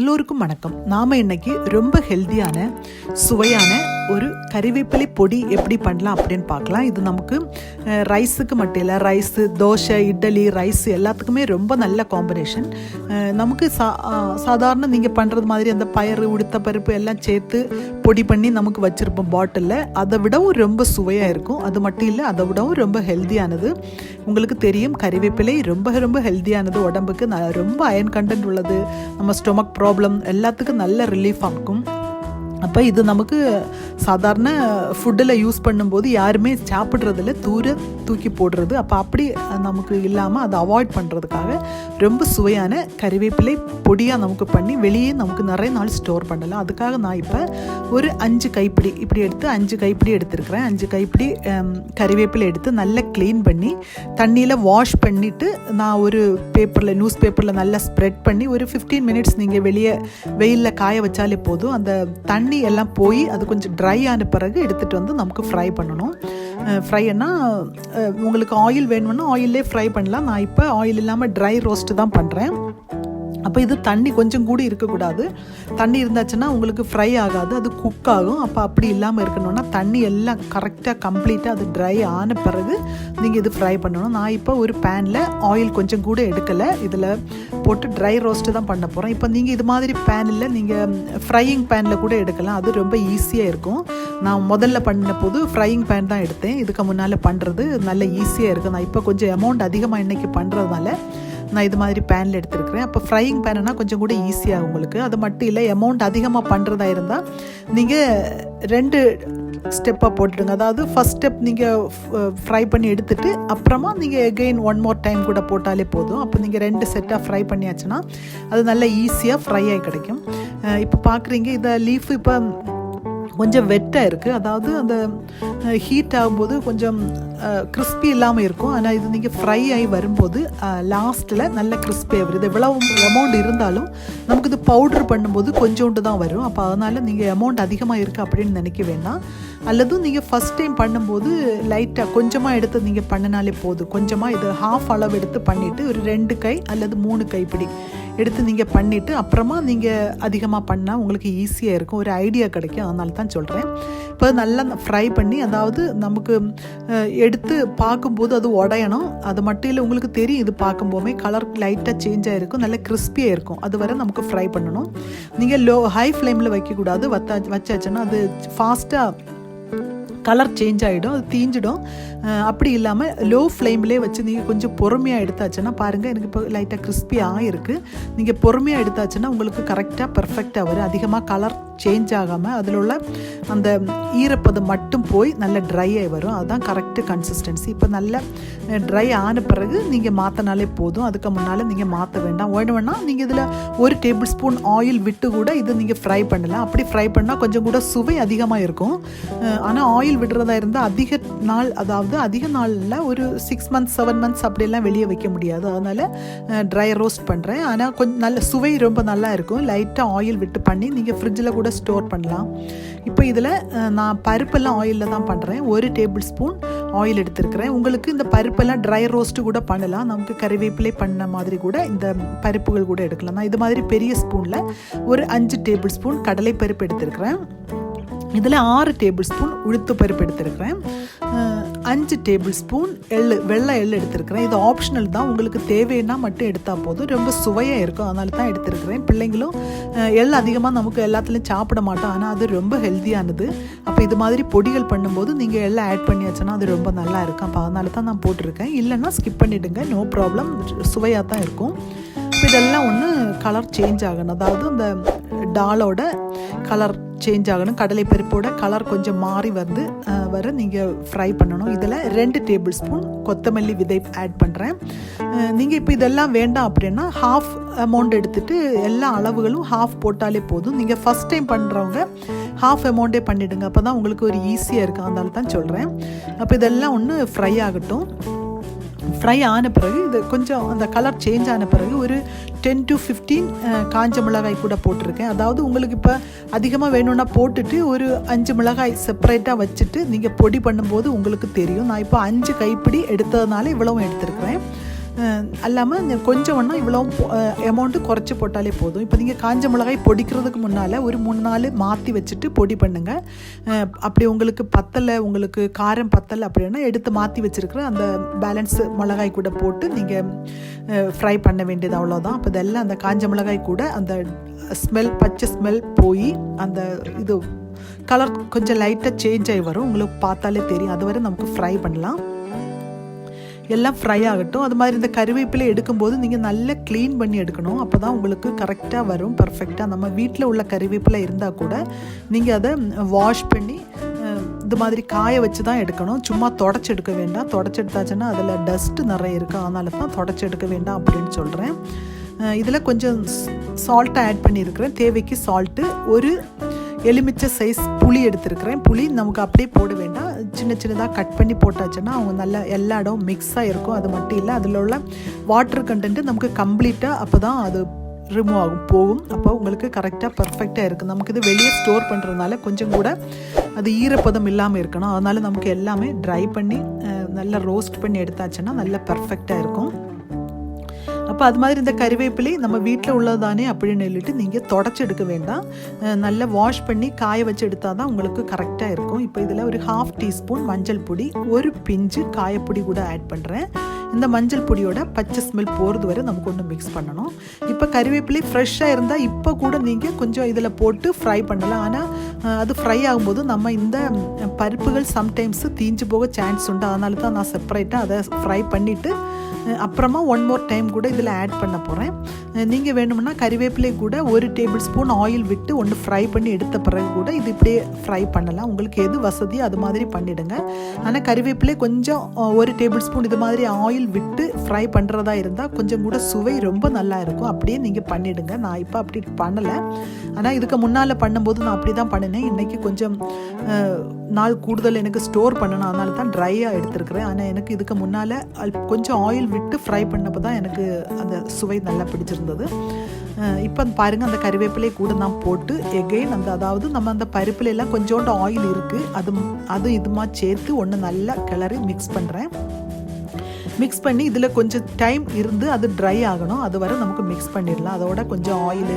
எல்லோருக்கும் வணக்கம். நாம் இன்னைக்கு ரொம்ப ஹெல்த்தியான சுவையான ஒரு கறிவேப்பிலை பொடி எப்படி பண்ணலாம் அப்படின்னு பார்க்கலாம். இது நமக்கு ரைஸுக்கு மட்டும் இல்லை, ரைஸு, தோசை, இட்லி, ரைஸ் எல்லாத்துக்குமே ரொம்ப நல்ல காம்பினேஷன். நமக்கு சாதாரண நீங்கள் பண்ணுறது மாதிரி அந்த பயறு, உளுத்த பருப்பு எல்லாம் சேர்த்து பொடி பண்ணி நமக்கு வச்சுருப்போம் பாட்டிலில். அதை விடவும் ரொம்ப சுவையாக இருக்கும். அது மட்டும் இல்லை, அதை விடவும் ரொம்ப ஹெல்த்தியானது. உங்களுக்கு தெரியும், கறிவேப்பிலை ரொம்ப ரொம்ப ஹெல்த்தியானது. உடம்புக்கு ரொம்ப அயன் கண்டென்ட் உள்ளது. நம்ம ஸ்டொமக் ப்ராப்ளம் எல்லாத்துக்கும் நல்ல ரிலீஃப் ஆகும். அப்போ இது நமக்கு சாதாரண ஃபுட்டில் யூஸ் பண்ணும்போது யாருமே சாப்பிட்றதில்ல, தூக்கி போடுறது. அப்போ அப்படி நமக்கு இல்லாமல் அதை அவாய்ட் பண்ணுறதுக்காக ரொம்ப சுவையான கறிவேப்பிலை பொடியாக நமக்கு பண்ணி வெளியே நமக்கு நிறைய நாள் ஸ்டோர் பண்ணலாம். அதுக்காக நான் இப்போ ஒரு 5 கைப்பிடி இப்படி எடுத்து 5 கைப்பிடி எடுத்துருக்கிறேன். 5 கைப்பிடி கறிவேப்பிலை எடுத்து நல்லா க்ளீன் பண்ணி தண்ணியில் வாஷ் பண்ணிவிட்டு நான் ஒரு பேப்பரில், நியூஸ் பேப்பரில் நல்லா ஸ்ப்ரெட் பண்ணி ஒரு 15 மினிட்ஸ் நீங்கள் வெளியே வெயிலில் காய வச்சாலே போதும். அந்த தண்ணி எல்லாம் போய் அது கொஞ்சம் ட்ரை ஆன பிறகு எடுத்துகிட்டு வந்து நமக்கு ஃப்ரை பண்ணணும். ஃப்ரைன்னா உங்களுக்கு ஆயில் வேணும்னா ஆயிலே ஃப்ரை பண்ணலாம். நான் இப்போ ஆயில் இல்லாமல் ட்ரை ரோஸ்ட்டு தான் பண்ணுறேன். அப்போ இது தண்ணி கொஞ்சம் கூட இருக்கக்கூடாது. தண்ணி இருந்தாச்சுன்னா உங்களுக்கு ஃப்ரை ஆகாது, அது குக் ஆகும். அப்போ அப்படி இல்லாமல் இருக்கணும்னா தண்ணி எல்லாம் கரெக்டாக கம்ப்ளீட்டாக அது ட்ரை ஆன பிறகு நீங்கள் இது ஃப்ரை பண்ணணும். நான் இப்போ ஒரு பேனில் ஆயில் கொஞ்சம் கூட எடுக்கலை, இதில் போட்டு ட்ரை ரோஸ்ட்டு தான் பண்ண போகிறேன். இப்போ நீங்கள் இது மாதிரி பேனில் நீங்கள் ஃப்ரையிங் பேனில் கூட எடுக்கலாம், அது ரொம்ப ஈஸியாக இருக்கும். நான் முதல்ல பண்ண போது ஃப்ரையிங் பேன் தான் எடுத்தேன். இதுக்கு முன்னால் பண்ணுறது நல்ல ஈஸியாக இருக்குது. நான் இப்போ கொஞ்சம் அமௌண்ட் அதிகமாக இன்றைக்கி பண்ணுறதுனால நான் இது மாதிரி பேனில் எடுத்துருக்கிறேன். அப்போ ஃப்ரையிங் பேனுன்னா கொஞ்சம் கூட ஈஸியாக உங்களுக்கு. அது மட்டும் இல்லை, அமௌண்ட் அதிகமாக பண்ணுறதா இருந்தால் நீங்கள் 2 ஸ்டெப்பாக போட்டுடுங்க. அதாவது ஃபஸ்ட் ஸ்டெப் நீங்கள் ஃப்ரை பண்ணி எடுத்துகிட்டு அப்புறமா நீங்கள் எகெயின் 1 மோர் டைம் கூட போட்டாலே போதும். அப்போ நீங்கள் 2 செட்டாக ஃப்ரை பண்ணியாச்சுன்னா அது நல்லா ஈஸியாக ஃப்ரை ஆகி கிடைக்கும். இப்போ பார்க்குறீங்க, இதை லீஃப் இப்போ கொஞ்சம் வெட்டாக இருக்குது. அதாவது அந்த ஹீட் ஆகும்போது கொஞ்சம் கிறிஸ்பி இல்லாமல் இருக்கும். ஆனால் இது நீங்கள் ஃப்ரை ஆகி வரும்போது லாஸ்ட்டில் நல்ல கிறிஸ்பியாக வருது. எவ்வளவு அமௌண்ட் இருந்தாலும் நமக்கு இது பவுட்ரு பண்ணும்போது கொஞ்சோண்டு தான் வரும். அப்போ அதனால் நீங்கள் அமௌண்ட் அதிகமாக இருக்குது அப்படின்னு நினைக்க வேண்டாம். அல்லது நீங்கள் ஃபஸ்ட் டைம் பண்ணும்போது லைட்டாக கொஞ்சமாக எடுத்து நீங்கள் பண்ணினாலே போதும். கொஞ்சமாக இது ஹாஃப் அளவு எடுத்து பண்ணிவிட்டு ஒரு 2 கை அல்லது 3 கைப்பிடி எடுத்து நீங்கள் பண்ணிவிட்டு அப்புறமா நீங்கள் அதிகமாக பண்ணால் உங்களுக்கு ஈஸியாக இருக்கும். ஒரு ஐடியா கிடைக்கும், அதனால தான் சொல்கிறேன். இப்போ நல்லா ஃப்ரை பண்ணி, அதாவது நமக்கு எடுத்து பார்க்கும்போது அது உடையணும். அது மட்டும் இல்லை, உங்களுக்கு தெரியும், இது பார்க்கும்போதே கலர் லைட்டாக சேஞ்ச் ஆகிருக்கும், நல்லா கிறிஸ்பியாக இருக்கும். அது வரை நமக்கு ஃப்ரை பண்ணணும். நீங்கள் ஹை ஃப்ளேமில் வைக்கக்கூடாது. வச்சாச்சுன்னா அது ஃபாஸ்ட்டாக கலர் சேஞ்ச் ஆகிடும், அது தீஞ்சிடும். அப்படி இல்லாமல் லோ ஃப்ளேம்லேயே வச்சு நீங்கள் கொஞ்சம் பொறுமையாக எடுத்தாச்சுன்னா பாருங்கள், எனக்கு இப்போ லைட்டாக கிறிஸ்பியாக இருக்குது. நீங்கள் பொறுமையாக எடுத்தாச்சுன்னா உங்களுக்கு கரெக்டாக பர்ஃபெக்டாக வரும். அதிகமாக கலர் சேஞ்ச் ஆகாமல் அதில் உள்ள அந்த ஈரப்பதம் மட்டும் போய் நல்ல ட்ரை ஆகி வரும். அதுதான் கரெக்டு கன்சிஸ்டன்சி. இப்போ நல்ல ட்ரை ஆன பிறகு நீங்கள் மாற்றினாலே போதும். அதுக்கு முன்னால் நீங்கள் மாற்ற வேண்டாம். வேணும்னா நீங்கள் இதில் 1 டேபிள் ஸ்பூன் ஆயில் விட்டு கூட இது நீங்கள் ஃப்ரை பண்ணலாம். அப்படி ஃப்ரை பண்ணால் கொஞ்சம் கூட சுவை அதிகமாக இருக்கும். ஆனால் ஆயில் விடுறதா இருந்தால் அதிக நாள், அதாவது அதிக நாளில் ஒரு 6 months 7 months அப்படியெல்லாம் வெளியே வைக்க முடியாது. அதனால் ட்ரை ரோஸ்ட் பண்ணுறேன். ஆனால் கொஞ்சம் நல்ல சுவை ரொம்ப நல்லா இருக்கும். லைட்டாக ஆயில் விட்டு பண்ணி நீங்கள் ஃப்ரிட்ஜில் கூட ஸ்டோர் பண்ணலாம். இப்போ இதில் நான் பருப்பெல்லாம் ஆயிலில் தான் பண்ணுறேன். 1 டேபிள் ஸ்பூன் ஆயில் எடுத்துருக்கிறேன். உங்களுக்கு இந்த பருப்பெல்லாம் ட்ரை ரோஸ்ட்டு கூட பண்ணலாம். நமக்கு கறிவேப்பிலை பண்ண மாதிரி கூட இந்த பருப்புகள் கூட எடுக்கலாம். நான் இது மாதிரி பெரிய ஸ்பூனில் ஒரு 5 டேபிள் ஸ்பூன் கடலை பருப்பு எடுத்துருக்கிறேன். இதில் 6 டேபிள் ஸ்பூன் உளுத்து பருப்பு எடுத்துருக்கிறேன். 5 டேபிள் ஸ்பூன் வெள்ளை எள் எடுத்துருக்கிறேன். இது ஆப்ஷனல் தான், உங்களுக்கு தேவைன்னா மட்டும் எடுத்தால் போதும். ரொம்ப சுவையாக இருக்கும், அதனால தான் எடுத்துருக்கிறேன். பிள்ளைங்களும் எள் அதிகமாக நமக்கு எல்லாத்துலேயும் சாப்பிட மாட்டோம், ஆனால் அது ரொம்ப ஹெல்த்தியானது. அப்போ இது மாதிரி பொடிகள் பண்ணும்போது நீங்கள் எல்லாம் ஆட் பண்ணியாச்சுன்னா அது ரொம்ப நல்லா இருக்கும். அப்போ அதனால தான் நான் போட்டிருக்கேன். இல்லைன்னா ஸ்கிப் பண்ணிவிடுங்க, நோ ப்ராப்ளம், சுவையாக தான் இருக்கும். இப்போ இதெல்லாம் ஒன்று கலர் சேஞ்ச் ஆகணும், அதாவது இந்த டாலோட கலர் சேஞ்ச் ஆகணும், கடலைப்பருப்போட கலர் கொஞ்சம் மாறி வர நீங்கள் ஃப்ரை பண்ணணும். இதில் 2 டேபிள் ஸ்பூன் கொத்தமல்லி விதை ஆட் பண்ணுறேன். நீங்கள் இப்போ இதெல்லாம் வேண்டாம் அப்படின்னா ஹாஃப் அமௌண்ட் எடுத்துகிட்டு எல்லா அளவுகளும் ஹாஃப் போட்டாலே போதும். நீங்கள் ஃபஸ்ட் டைம் பண்ணுறவங்க ஹாஃப் அமௌண்ட்டே பண்ணிவிடுங்க, அப்போ தான் உங்களுக்கு ஒரு ஈஸியாக இருக்கும். அதனால தான் சொல்கிறேன். அப்போ இதெல்லாம் ஒன்று ஃப்ரை ஆகட்டும். ஃப்ரை ஆன பிறகு இது கொஞ்சம் அந்த கலர் சேஞ்ச் ஆன பிறகு ஒரு 10 to 15 காஞ்ச மிளகாய் கூட போட்டிருக்கேன். அதாவது உங்களுக்கு இப்போ அதிகமாக வேணும்னா போட்டுட்டு ஒரு 5 மிளகாய் செப்பரேட்டாக வச்சுட்டு நீங்கள் பொடி பண்ணும்போது உங்களுக்கு தெரியும். நான் இப்போ 5 கைப்பிடி எடுத்ததுனால இவ்வளவும் எடுத்துருக்கிறேன். அல்லாமல் கொஞ்சம் ஒன்றா இவ்வளோ அமௌண்ட்டு குறைச்சி போட்டாலே போதும். இப்போ நீங்கள் காஞ்ச மிளகாய் பொடிக்கிறதுக்கு முன்னால் ஒரு 3-4 மாற்றி வச்சுட்டு பொடி பண்ணுங்கள். அப்படி உங்களுக்கு பத்தலை, உங்களுக்கு காரம் பத்தலை அப்படின்னா எடுத்து மாற்றி வச்சுருக்கிற அந்த பேலன்ஸ் மிளகாய் கூட போட்டு நீங்கள் ஃப்ரை பண்ண வேண்டியது, அவ்வளோதான். அப்போ இதெல்லாம் அந்த காஞ்ச மிளகாய் கூட அந்த ஸ்மெல், பச்சை ஸ்மெல் போய் அந்த இது கலர் கொஞ்சம் லைட்டாக சேஞ்ச் ஆகி வரும், உங்களுக்கு பார்த்தாலே தெரியும். அதுவரை நமக்கு ஃப்ரை பண்ணலாம். எல்லாம் ஃப்ரை ஆகட்டும். அது மாதிரி இந்த கருவேப்பிலை எடுக்கும்போது நீங்கள் நல்லா க்ளீன் பண்ணி எடுக்கணும். அப்போ தான் உங்களுக்கு கரெக்டாக வரும், பர்ஃபெக்டாக. நம்ம வீட்டில் உள்ள கருவேப்பிலை இருந்தால் கூட நீங்கள் அதை வாஷ் பண்ணி இது மாதிரி காய வச்சு தான் எடுக்கணும். சும்மா தொடச்சி எடுக்க வேண்டாம். தொடச்சி எடுத்தாச்சுன்னா அதில் டஸ்ட்டு நிறைய இருக்குது, அதனால தான் தொடச்சி எடுக்க வேண்டாம் அப்படின்னு சொல்கிறேன். இதில் கொஞ்சம் சால்ட்டை ஆட் பண்ணியிருக்கிறேன், தேவைக்கு சால்ட்டு. ஒரு எலுமிச்சை சைஸ் புளி எடுத்துருக்கிறேன். புளி நமக்கு அப்படியே போட வேண்டாம், சின்ன சின்னதாக கட் பண்ணி போட்டாச்சுன்னா அவங்க நல்லா எல்லா இடம் மிக்ஸாக இருக்கும். அது மட்டும் இல்லை, அதில் உள்ள வாட்டர் கண்டென்ட்டு நமக்கு கம்ப்ளீட்டாக அப்போ தான் அது ரிமூவ் ஆகும், போகும். அப்போ உங்களுக்கு கரெக்டாக பர்ஃபெக்டாக இருக்குது. நமக்கு இது வெளியே ஸ்டோர் பண்ணுறதுனால கொஞ்சம் கூட அது ஈரப்பதம் இல்லாமல் இருக்கணும். அதனால் நமக்கு எல்லாமே ட்ரை பண்ணி நல்லா ரோஸ்ட் பண்ணி எடுத்தாச்சுன்னா நல்லா பர்ஃபெக்டாக இருக்கும். அப்போ அது மாதிரி இந்த கறிவேப்பிலை நம்ம வீட்டில் உள்ளது தானே அப்படின்னு சொல்லிட்டு நீங்கள் தொடச்சி எடுக்க வேண்டாம், நல்லா வாஷ் பண்ணி காய வச்சு எடுத்தால் தான் உங்களுக்கு கரெக்டாக இருக்கும். இப்போ இதில் ஒரு 1/2 டீஸ்பூன் மஞ்சள் பொடி, ஒரு பிஞ்சு காயப்பொடி கூட ஆட் பண்ணுறேன். இந்த மஞ்சள் பொடியோட பச்சை ஸ்மெல் போகிறது வரை நமக்கு ஒன்று மிக்ஸ் பண்ணணும். இப்போ கறிவேப்பிலை ஃப்ரெஷ்ஷாக இருந்தால் இப்போ கூட நீங்கள் கொஞ்சம் இதில் போட்டு ஃப்ரை பண்ணலாம். ஆனால் அது ஃப்ரை ஆகும்போது நம்ம இந்த பருப்புகள் சம்டைம்ஸு தீஞ்சு போக சான்ஸ் உண்டு. அதனால தான் நான் செப்பரேட்டாக அதை ஃப்ரை பண்ணிவிட்டு அப்புறமா 1 more டைம் கூட இதில் ஆட் பண்ண போகிறேன். நீங்கள் வேணும்னா கறிவேப்பிலை கூட 1 டேபிள் ஸ்பூன் ஆயில் விட்டு ஒன்று ஃப்ரை பண்ணி எடுத்த பிறகு கூட இது இப்படியே ஃப்ரை பண்ணலாம். உங்களுக்கு எது வசதியோ அது மாதிரி பண்ணிவிடுங்க. ஆனால் கறிவேப்பிலை கொஞ்சம் 1 டேபிள் ஸ்பூன் இது மாதிரி ஆயில் விட்டு ஃப்ரை பண்ணுறதா இருந்தால் கொஞ்சம் கூட சுவை ரொம்ப நல்லா இருக்கும். அப்படியே நீங்கள் பண்ணிவிடுங்க. நான் இப்போ அப்படி பண்ணலை, ஆனால் இதுக்கு முன்னால் பண்ணும்போது நான் அப்படி தான் பண்ணினேன். இன்றைக்கி கொஞ்சம் நாள் கூடுதல் எனக்கு ஸ்டோர் பண்ணணும், அதனால தான் ட்ரையாக எடுத்துருக்கிறேன். ஆனால் எனக்கு இதுக்கு முன்னால் கொஞ்சம் ஆயில் விட்டு ஃப்ரை பண்ணப்போ தான் எனக்கு அந்த சுவை நல்லா பிடிச்சிருந்தது. இப்போ பாருங்கள், அந்த கறிவேப்பிலை கூட நான் போட்டு எகெயின் அதாவது நம்ம அந்த பருப்புலாம் கொஞ்சோண்டு ஆயில் இருக்குது, அது இதுமா சேர்த்து ஒன்று நல்லா கிளறி மிக்ஸ் பண்ணுறேன். மிக்ஸ் பண்ணி இதில் கொஞ்சம் டைம் இருந்து அது ட்ரை ஆகணும், அது வரை நமக்கு மிக்ஸ் பண்ணிடலாம். அதோட கொஞ்சம் ஆயிலு,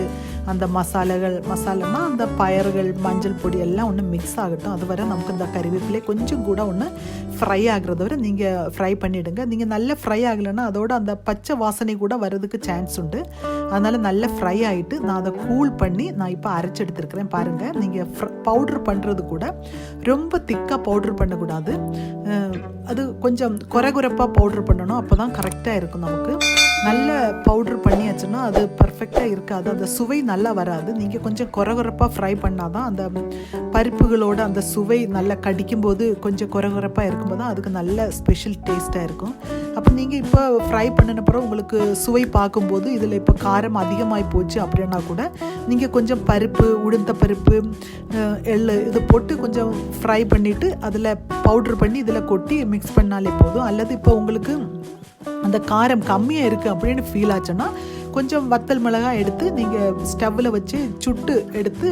அந்த மசாலானா அந்த பயறுகள், மஞ்சள் பொடி எல்லாம் ஒன்று மிக்ஸ் ஆகட்டும். அது வரை நமக்கு இந்த கறிவேப்பிலை கொஞ்சம் கூட ஒன்று ஃப்ரை ஆகுறது வரை நீங்கள் ஃப்ரை பண்ணிவிடுங்க. நீங்கள் நல்லா ஃப்ரை ஆகலைன்னா அதோட அந்த பச்சை வாசனை கூட வர்றதுக்கு சான்ஸ் உண்டு. அதனால் நல்லா ஃப்ரை ஆகிட்டு நான் அதை கூல் பண்ணி நான் இப்போ அரைச்சி எடுத்துருக்கிறேன். பாருங்கள், நீங்கள் பவுட்ரு பண்ணுறது கூட ரொம்ப திக்காக பவுட்ரு பண்ணக்கூடாது, அது கொஞ்சம் குறைப்பாக பவுட்ரு பண்ணணும். அப்போ தான் கரெக்டாக இருக்கும். நமக்கு நல்ல பவுட்ரு பண்ணியாச்சுன்னா அது பர்ஃபெக்டாக இருக்காது, அந்த சுவை நல்லா வராது. நீங்கள் கொஞ்சம் குறைப்பாக ஃப்ரை பண்ணால் தான் அந்த பருப்புகளோட அந்த சுவை நல்லா கடிக்கும்போது கொஞ்சம் குறைப்பாக இருக்கும்போது தான் அதுக்கு நல்ல ஸ்பெஷல் டேஸ்ட்டாக இருக்கும். அப்போ நீங்கள் இப்போ ஃப்ரை பண்ணினப்புறம் உங்களுக்கு சுவை பார்க்கும்போது இதில் இப்போ காரம் அதிகமாகி போச்சு அப்படின்னா கூட நீங்கள் கொஞ்சம் பருப்பு, உளுந்த பருப்பு, எள்ளு இது போட்டு கொஞ்சம் ஃப்ரை பண்ணிவிட்டு அதில் பவுட்ரு பண்ணி இதில் கொட்டி மிக்ஸ் பண்ணாலே போதும். அல்லது இப்போ உங்களுக்கு அந்த காரம் கம்மியாக இருக்குது அப்படின்னு ஃபீல் ஆச்சுன்னா கொஞ்சம் வத்தல் மிளகாய் எடுத்து நீங்கள் ஸ்டவ்வில் வச்சு சுட்டு எடுத்து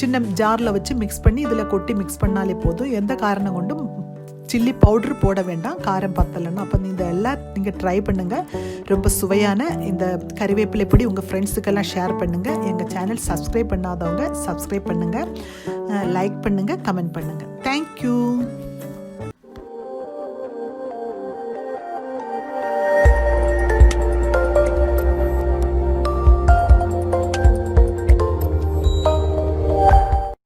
சின்ன ஜாரில் வச்சு மிக்ஸ் பண்ணி இதில் கொட்டி மிக்ஸ் பண்ணாலே போதும். எந்த காரணம் கொண்டும் சில்லி பவுட்ரு போட வேண்டாம், காரம் பத்தலைன்னா. அப்போ இந்த எல்லாம் நீங்கள் ட்ரை பண்ணுங்கள். ரொம்ப சுவையான இந்த கறிவேப்பிலை பொடி உங்கள் ஃப்ரெண்ட்ஸுக்கெல்லாம் ஷேர் பண்ணுங்கள். எங்கள் சேனல் சப்ஸ்கிரைப் பண்ணாதவங்க சப்ஸ்கிரைப் பண்ணுங்கள், லைக் பண்ணுங்கள், கமெண்ட் பண்ணுங்கள். தேங்க்யூ.